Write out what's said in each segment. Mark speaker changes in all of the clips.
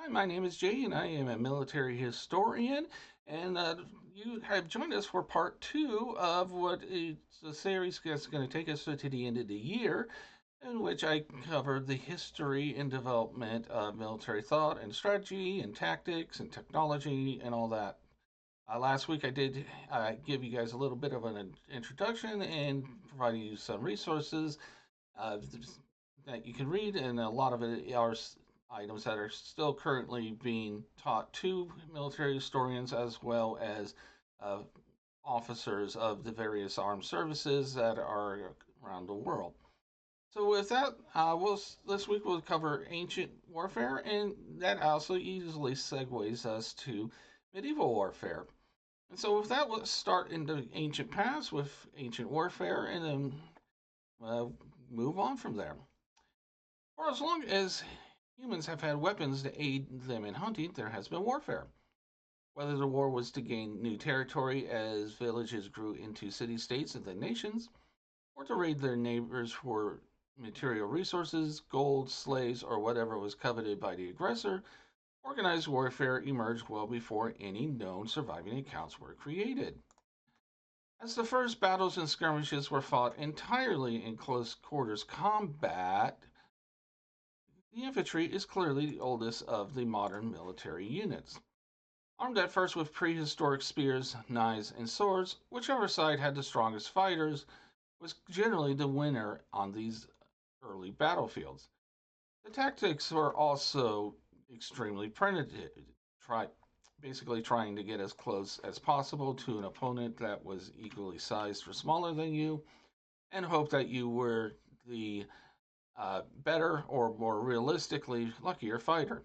Speaker 1: Hi, my name is Jay, and I am a military historian. And you have joined us for part two of what is a series that's going to take us to the end of the year, in which I covered the history and development of military thought and strategy and tactics and technology and all that. Last week I did give you guys a little bit of an introduction and provide you some resources uh, that you can read, and a lot of it are items that are still currently being taught to military historians as well as uh, officers of the various armed services that are around the world. So with that, this week we'll cover ancient warfare, and that also easily segues us to medieval warfare. And so with that, let's start in the ancient past with ancient warfare, and then uh, move on from there. For as long as humans have had weapons to aid them in hunting, there has been warfare. Whether the war was to gain new territory as villages grew into city states and then nations, or to raid their neighbors for material resources, gold, slaves, or whatever was coveted by the aggressor, organized warfare emerged well before any known surviving accounts were created. As the first battles and skirmishes were fought entirely in close quarters combat, the infantry is clearly the oldest of the modern military units. Armed at first with prehistoric spears, knives, and swords, whichever side had the strongest fighters was generally the winner on these early battlefields. The tactics were also extremely primitive, try, basically trying to get as close as possible to an opponent that was equally sized or smaller than you, and hope that you were the better or more realistically luckier fighter.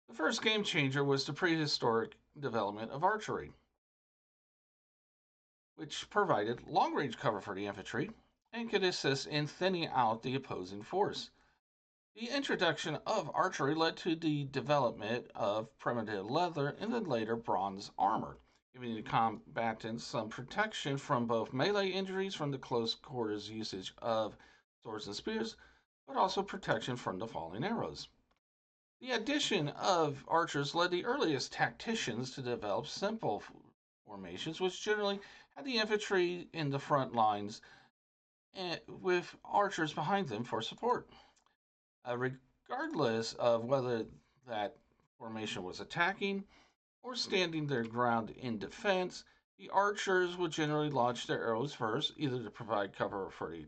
Speaker 1: The first game changer was the prehistoric development of archery, which provided long range cover for the infantry and could assist in thinning out the opposing force. The introduction of archery led to the development of primitive leather and then later bronze armor, giving the combatants some protection from both melee injuries from the close quarters usage of swords and spears, but also protection from the falling arrows. The addition of archers led the earliest tacticians to develop simple formations, which generally had the infantry in the front lines and with archers behind them for support. Regardless of whether that formation was attacking or standing their ground in defense, the archers would generally launch their arrows first, either to provide cover for the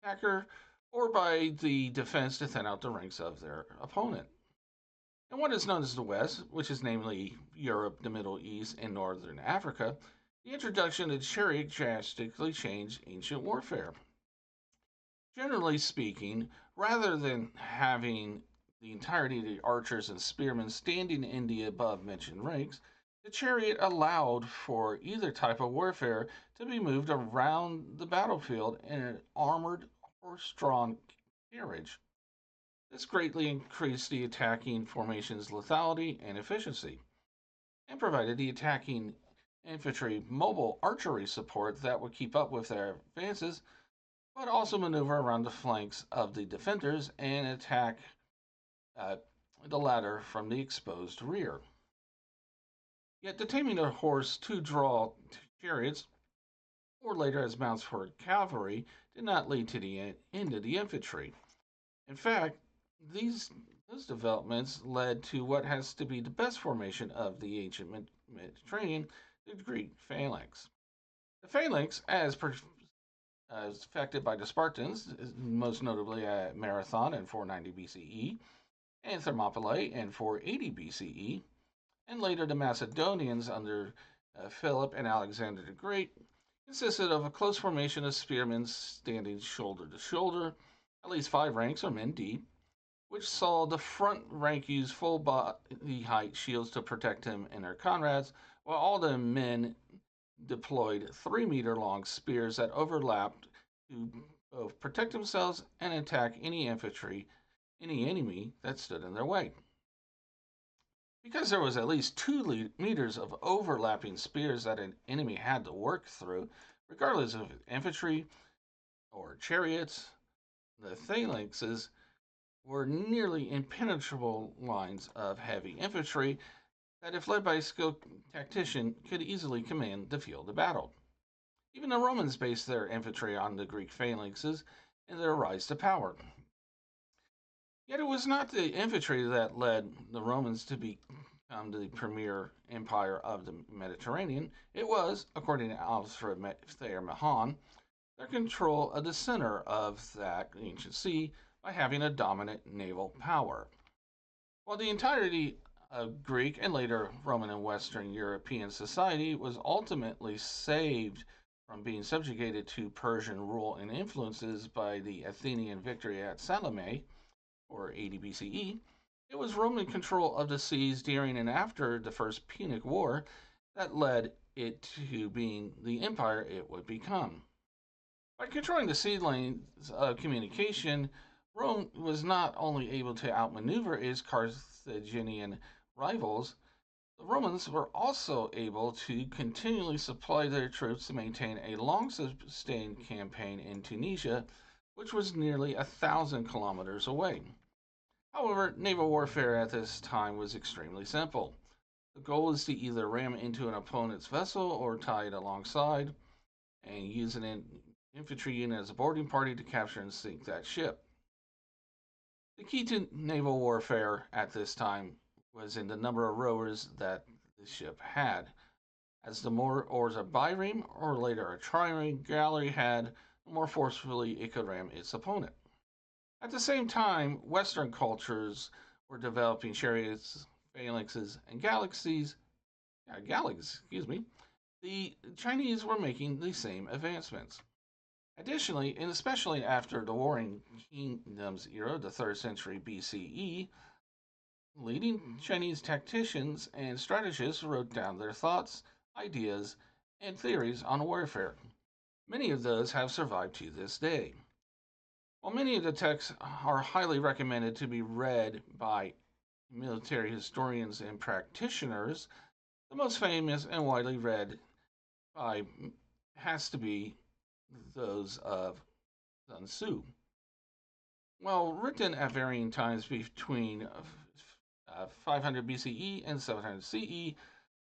Speaker 1: attacker or by the defense to thin out the ranks of their opponent. In what is known as the West, which is namely Europe, the Middle East, and Northern Africa, the introduction of the chariot drastically changed ancient warfare. Generally speaking, rather than having the entirety of the archers and spearmen standing in the above mentioned ranks, the chariot allowed for either type of warfare to be moved around the battlefield in an armored horse-drawn carriage. This greatly increased the attacking formation's lethality and efficiency, and provided the attacking infantry mobile archery support that would keep up with their advances, but also maneuver around the flanks of the defenders and attack uh, the latter from the exposed rear. Yet the taming of horse to draw chariots, or later as mounts for cavalry, did not lead to the end of the infantry. In fact, these those developments led to what has to be the best formation of the ancient Mediterranean, the Greek phalanx. The phalanx, as affected by the Spartans, most notably at Marathon in 490 BCE, and Thermopylae in 480 BCE, and later the Macedonians under Philip and Alexander the Great, consisted of a close formation of spearmen standing shoulder to shoulder, at least 5 ranks or men deep, which saw the front rank use full body height shields to protect him and their comrades, while all the men deployed 3-meter long spears that overlapped to both protect themselves and attack any enemy that stood in their way. Because there was at least 2 meters of overlapping spears that an enemy had to work through, regardless of infantry or chariots, the phalanxes were nearly impenetrable lines of heavy infantry that, if led by a skilled tactician, could easily command the field of battle. Even the Romans based their infantry on the Greek phalanxes in their rise to power. Yet it was not the infantry that led the Romans to become the premier empire of the Mediterranean. It was, according to Alfred Thayer Mahan, their control of the center of that ancient sea by having a dominant naval power. While the entirety of Greek and later Roman and Western European society was ultimately saved from being subjugated to Persian rule and influences by the Athenian victory at Salome, or 80 BCE, it was Roman control of the seas during and after the First Punic War that led it to being the empire it would become. By controlling the sea lanes of communication, Rome was not only able to outmaneuver its Carthaginian rivals, the Romans were also able to continually supply their troops to maintain a long sustained campaign in Tunisia, which was nearly 1,000 kilometers away. However, naval warfare at this time was extremely simple. The goal is to either ram into an opponent's vessel or tie it alongside, and use an infantry unit as a boarding party to capture and sink that ship. The key to naval warfare at this time was in the number of rowers that the ship had. As the more oars a bireme or later a trireme galley had, the more forcefully it could ram its opponent. At the same time, Western cultures were developing chariots, phalanxes, and galaxies. Excuse me. The Chinese were making the same advancements. Additionally, and especially after the Warring Kingdoms era, the 3rd century BCE, leading Chinese tacticians and strategists wrote down their thoughts, ideas, and theories on warfare. Many of those have survived to this day. While many of the texts are highly recommended to be read by military historians and practitioners, the most famous and widely read by has to be those of Sun Tzu. While written at varying times between 500 BCE and 700 CE,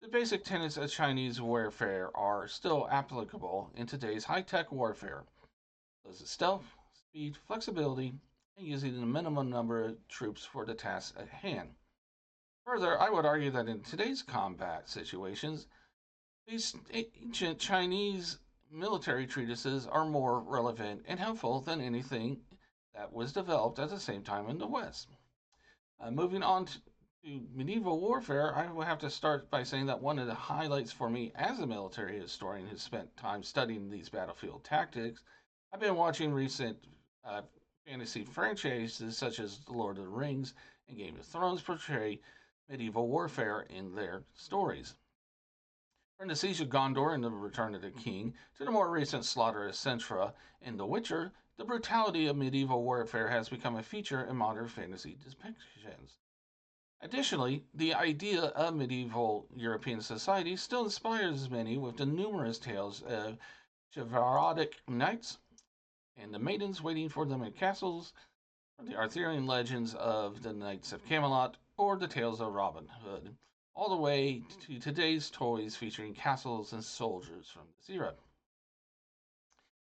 Speaker 1: the basic tenets of Chinese warfare are still applicable in today's high tech warfare. Those of stealth, speed, flexibility, and using the minimum number of troops for the task at hand. Further, I would argue that in today's combat situations, these ancient Chinese military treatises are more relevant and helpful than anything that was developed at the same time in the West. Moving on to medieval warfare, I will have to start by saying that one of the highlights for me as a military historian who spent time studying these battlefield tactics, I've been watching recent fantasy franchises such as The Lord of the Rings and Game of Thrones portray medieval warfare in their stories. From the Siege of Gondor and the Return of the King to the more recent slaughter of Cintra in The Witcher, the brutality of medieval warfare has become a feature in modern fantasy depictions. Additionally, the idea of medieval European society still inspires many with the numerous tales of chivalric knights and the maidens waiting for them in castles, or the Arthurian legends of the Knights of Camelot, or the tales of Robin Hood, all the way to today's toys featuring castles and soldiers from this era.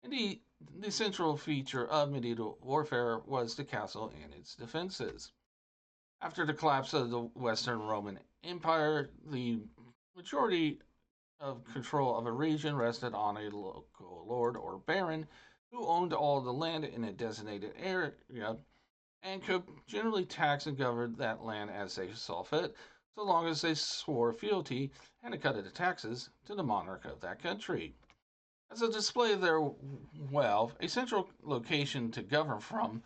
Speaker 1: Indeed, the central feature of medieval warfare was the castle and its defenses. After the collapse of the Western Roman Empire, the majority of control of a region rested on a local lord or baron who owned all the land in a designated area and could generally tax and govern that land as they saw fit, so long as they swore fealty and a cut of the taxes to the monarch of that country. As a display of their wealth, a central location to govern from,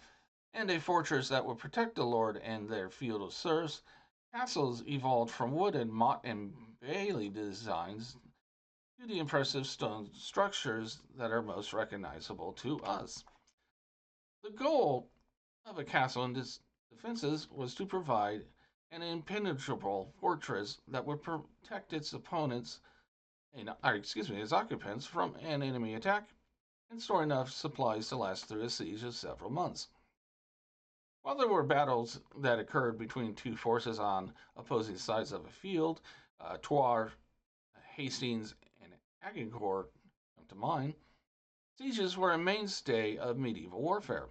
Speaker 1: and a fortress that would protect the lord and their feudal serfs, castles evolved from wooden motte and bailey designs to the impressive stone structures that are most recognizable to us. The goal of a castle and its defenses was to provide an impenetrable fortress that would protect its opponents, its occupants from an enemy attack and store enough supplies to last through a siege of several months. While there were battles that occurred between two forces on opposing sides of a field, Tuar, Hastings, and Agincourt come to mind, sieges were a mainstay of medieval warfare.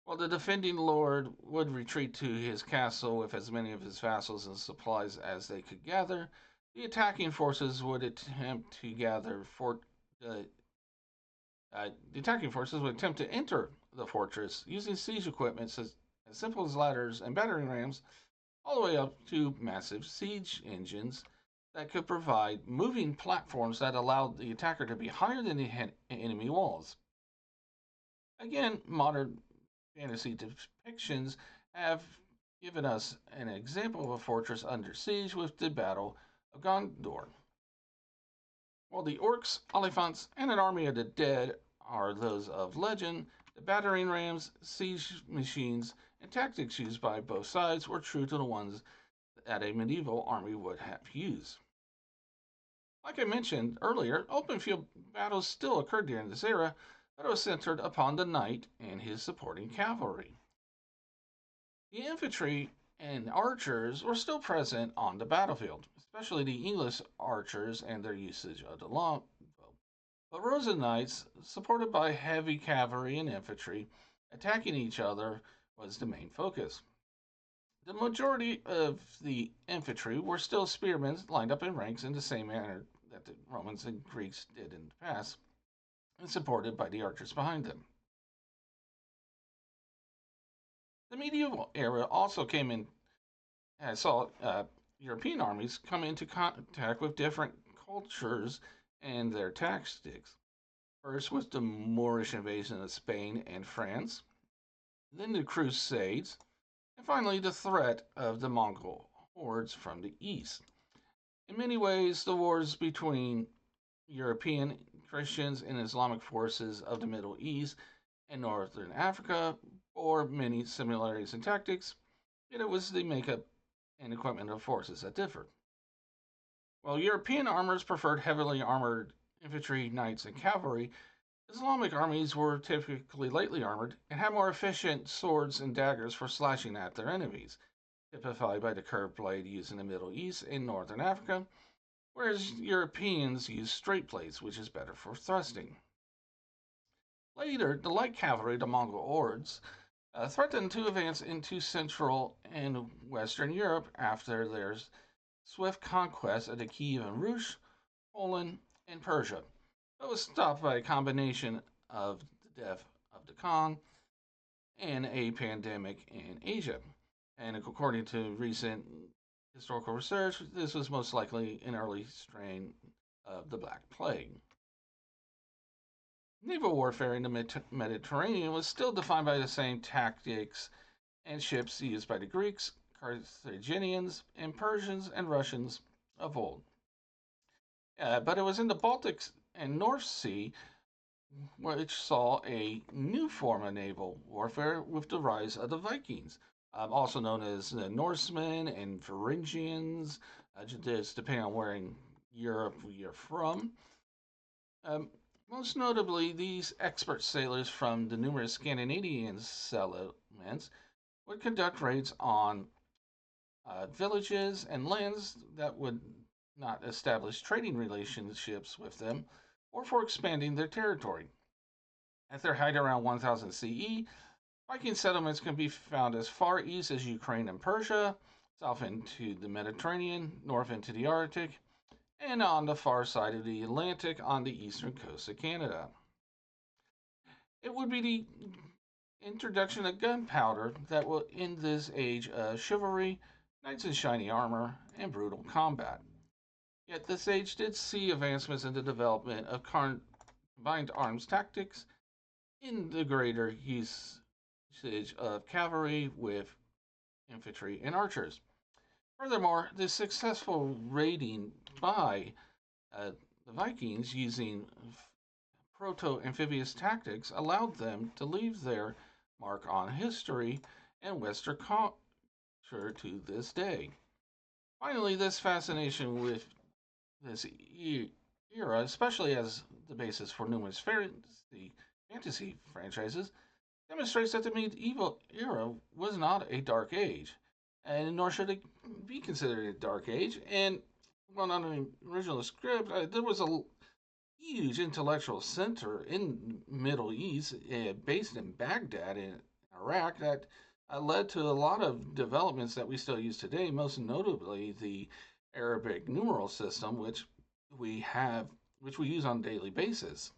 Speaker 1: While the defending lord would retreat to his castle with as many of his vassals and supplies as they could gather, the attacking forces would attempt to gather uh, the attacking forces would attempt to enter the fortress using siege equipment as simple as ladders and battering rams, all the way up to massive siege engines that could provide moving platforms that allowed the attacker to be higher than the enemy walls. Again, modern fantasy depictions have given us an example of a fortress under siege with the Battle of Gondor. While the orcs, Oliphants, and an army of the dead are those of legend, the battering rams, siege machines, and tactics used by both sides were true to the ones that a medieval army would have used. Like I mentioned earlier, open field battles still occurred during this era, but it was centered upon the knight and his supporting cavalry. The infantry and archers were still present on the battlefield, especially the English archers and their usage of the longbow. But Rosen knights, supported by heavy cavalry and infantry, attacking each other was the main focus. The majority of the infantry were still spearmen lined up in ranks in the same manner that the Romans and Greeks did in the past, and supported by the archers behind them. The medieval era also came in saw European armies come into contact with different cultures and their tactics. First was the Moorish invasion of Spain and France, then the Crusades, and finally the threat of the Mongol hordes from the east. In many ways, the wars between European Christians and Islamic forces of the Middle East and Northern Africa bore many similarities in tactics, yet it was the makeup and equipment of forces that differed. While European armors preferred heavily armored infantry, knights, and cavalry, Islamic armies were typically lightly armored and had more efficient swords and daggers for slashing at their enemies, typified by the curved blade used in the Middle East and Northern Africa, whereas Europeans used straight blades, which is better for thrusting. Later, the light cavalry, the Mongol hordes, threatened to advance into Central and Western Europe after their swift conquest of the Kiev and Rus, Poland, and Persia, but was stopped by a combination of the death of the Khan and a pandemic in Asia. And according to recent historical research, this was most likely an early strain of the Black Plague. Naval warfare in the Mediterranean was still defined by the same tactics and ships used by the Greeks, Carthaginians, and Persians and Russians of old. But it was in the Baltic and North Sea which saw a new form of naval warfare with the rise of the Vikings, also known as the Norsemen and Varangians, just depending on where in Europe you're from. Um, Most notably, these expert sailors from the numerous Scandinavian settlements would conduct raids on villages and lands that would not establish trading relationships with them or for expanding their territory. At their height around 1000 CE, Viking settlements can be found as far east as Ukraine and Persia, south into the Mediterranean, north into the Arctic, and on the far side of the Atlantic on the eastern coast of Canada. It would be the introduction of gunpowder that will end this age of chivalry, knights in shiny armor, and brutal combat. Yet this age did see advancements in the development of combined arms tactics in the greater usage of cavalry with infantry and archers. Furthermore, the successful raiding by the Vikings using proto amphibious tactics allowed them to leave their mark on history and Western culture to this day. Finally, this fascination with this era, especially as the basis for numerous fantasy franchises, demonstrates that the medieval era was not a dark age, and nor should it be considered a dark age. And well, on the original script, there was a huge intellectual center in Middle East, based in Baghdad in Iraq, that led to a lot of developments that we still use today. Most notably, the Arabic numeral system, we have, which we use on a daily basis.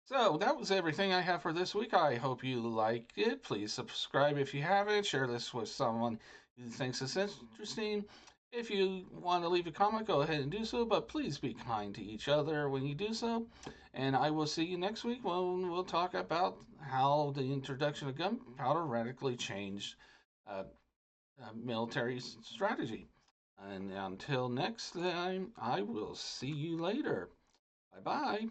Speaker 1: So that was everything I have for this week. I hope you liked it. Please subscribe if you haven't. Share this with someone who thinks it's interesting. If you want to leave a comment, go ahead and do so, but please be kind to each other when you do so. And I will see you next week when we'll talk about how the introduction of gunpowder radically changed uh, military strategy. And until next time, I will see you later. Bye bye.